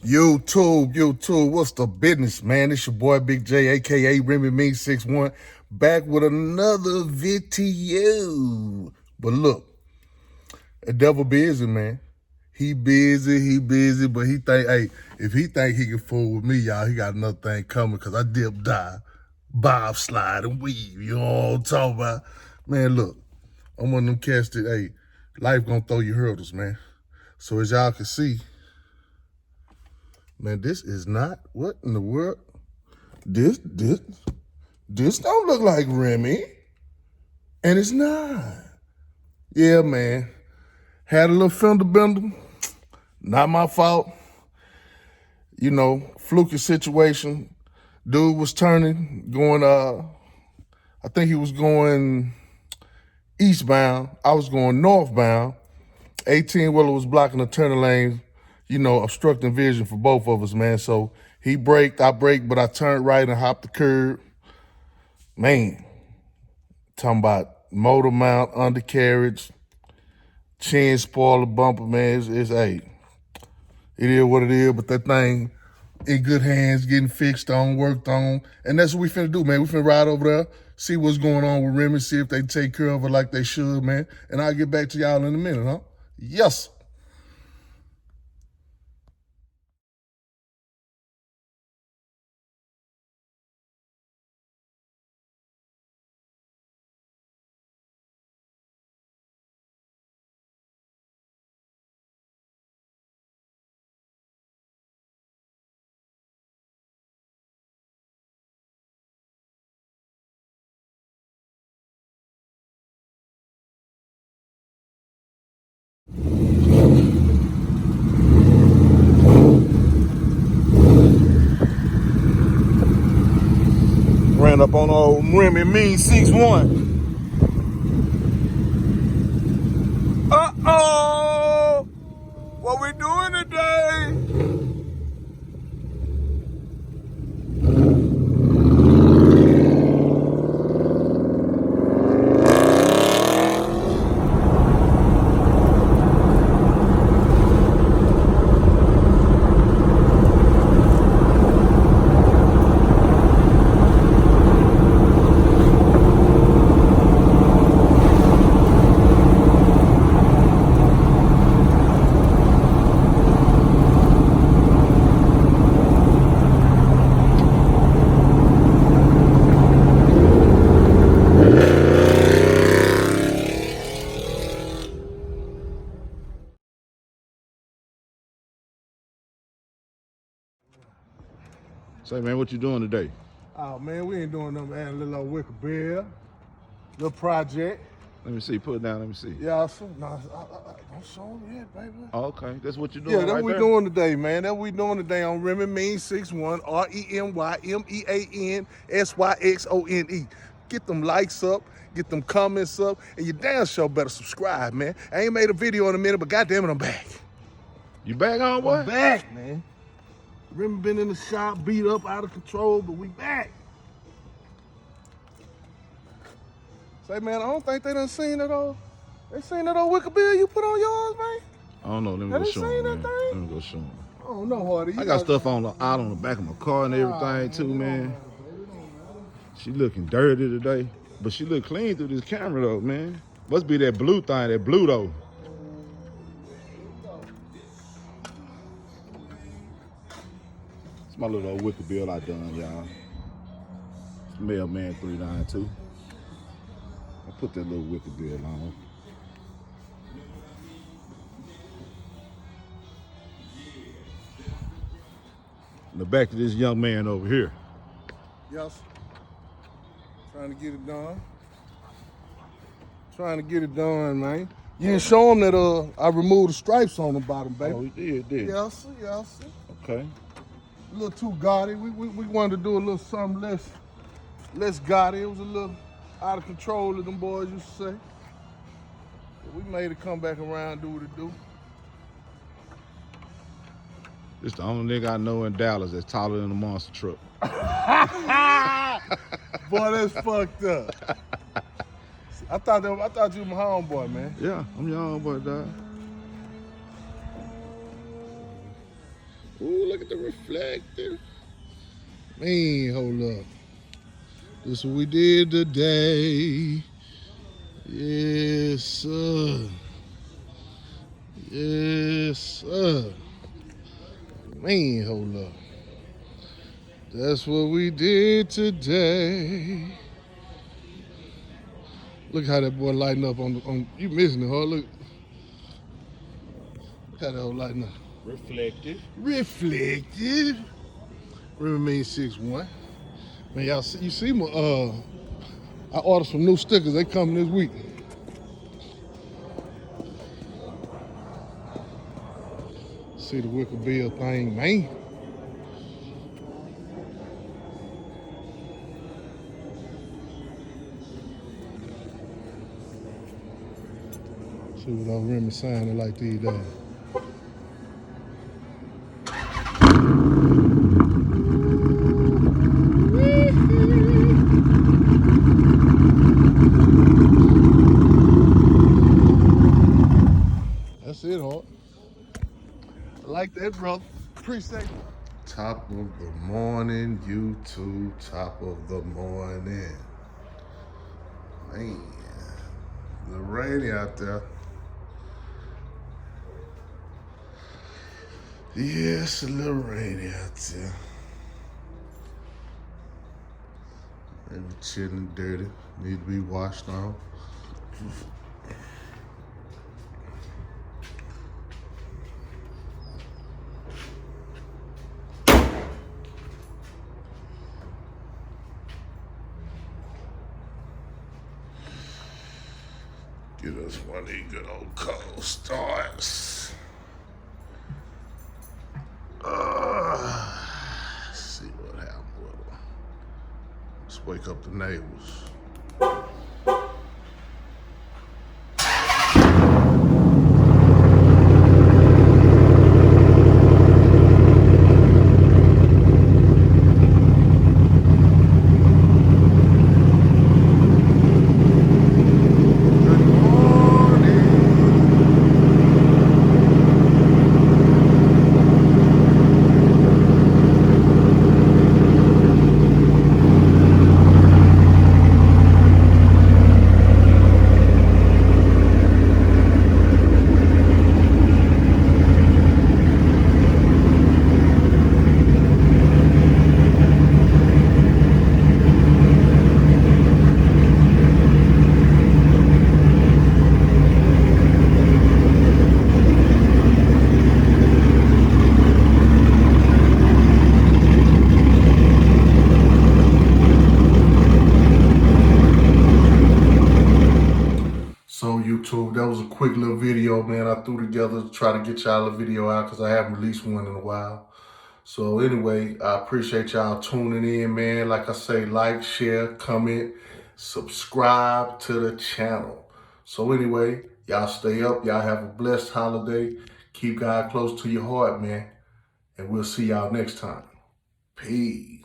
YouTube, what's the business, man? It's your boy Big J, aka Remy Mean 61, back with another video. But look, the devil busy, man. He busy, but he think, hey, if he think he can fool with me, y'all, he got another thing coming, cause I dip, dive, bob, slide, and weave. You know what I'm talking about? Man, look, I'm one of them cats that, hey, life gonna throw you hurdles, man. So as y'all can see, man, this is not, what in the world? This don't look like Remy. And it's not. Yeah, man. Had a little fender bender. Not my fault. You know, fluky situation. Dude was turning, going, I think he was going eastbound. I was going northbound. 18-wheeler was blocking the turning lane, you know, obstructing vision for both of us, man. So he braked, I braked, but I turned right and hopped the curb. Man, talking about motor mount, undercarriage, chin spoiler, bumper, man. It's hey, it is what it is, but that thing in good hands, getting fixed on, worked on. And that's what we finna do, man. We finna ride over there, see what's going on with Remy, see if they take care of her like they should, man. And I'll get back to y'all in a minute, huh? Yes. Ran up on old Remy Mean 61. Uh-oh! What we doing today? Say, man, what you doing today? Oh, man, we ain't doing nothing, man. A little old Wickerbill, little project. Let me see. Put it down. Let me see. Yeah, so, no, don't show them yet, baby. Oh, okay. That's what you doing Yeah, that's right what we there? doing today, man. That's what we doing today on Remy Mean 61, REMYMEANSYXONE. Get them likes up, get them comments up, and you damn sure better subscribe, man. I ain't made a video in a minute, but goddamn it, I'm back. You back on, boy? I'm back, man. Remy been in the shop, beat up, out of control, but we back. Say, man, I don't think they done seen that old. They seen that old Wickerbill you put on yours, man? I don't know. Let me Have go they show seen him, that man. thing? Let me go show him. Oh, no, Hardy. I got stuff on out on the back of my car and everything, too, man. She looking dirty today, but she look clean through this camera, though, man. Must be that blue thing, that blue, though. It's my little old Wickerbill I done, y'all. It's Mailman 392. I put that little Wickerbill on. Now back to this young man over here. Yes. Trying to get it done. Trying to get it done, man. You didn't show him that I removed the stripes on the bottom, baby. Oh, he did. Yes, sir, yes, sir. Okay. A little too gaudy. We wanted to do a little something less gaudy. It was a little out of control, as them boys used to say. But we made it come back around, do what it do. This the only nigga I know in Dallas that's taller than a monster truck. Boy, that's fucked up. I thought you were my homeboy, man. Yeah, I'm your homeboy, dog. Ooh, look at the reflector. Man, hold up. This is what we did today. Yes, sir. Yes, sir. Man, hold up. That's what we did today. Look how that boy lighting up on you missing it, huh? Look how that whole lighting up. Reflective. Reflective. Remember me 6'1". Man, y'all see, you see my I ordered some new stickers. They coming this week. See the Wickerbill thing, man. See what I remember signing like these days. That's it, Hawk. I like that, brother. Appreciate it. Top of the morning, YouTube. Top of the morning. Man, a little rainy out there. Yes, a little rainy out there. Maybe chilling dirty. Need to be washed off. Get us one of these good old cold starts. See what happened with them. Let's wake up the neighbors. So YouTube, that was a quick little video, man, I threw together to try to get y'all a video out because I haven't released one in a while. So anyway, I appreciate y'all tuning in, man. Like I say, like, share, comment, subscribe to the channel. So anyway, y'all stay up. Y'all have a blessed holiday. Keep God close to your heart, man. And we'll see y'all next time. Peace.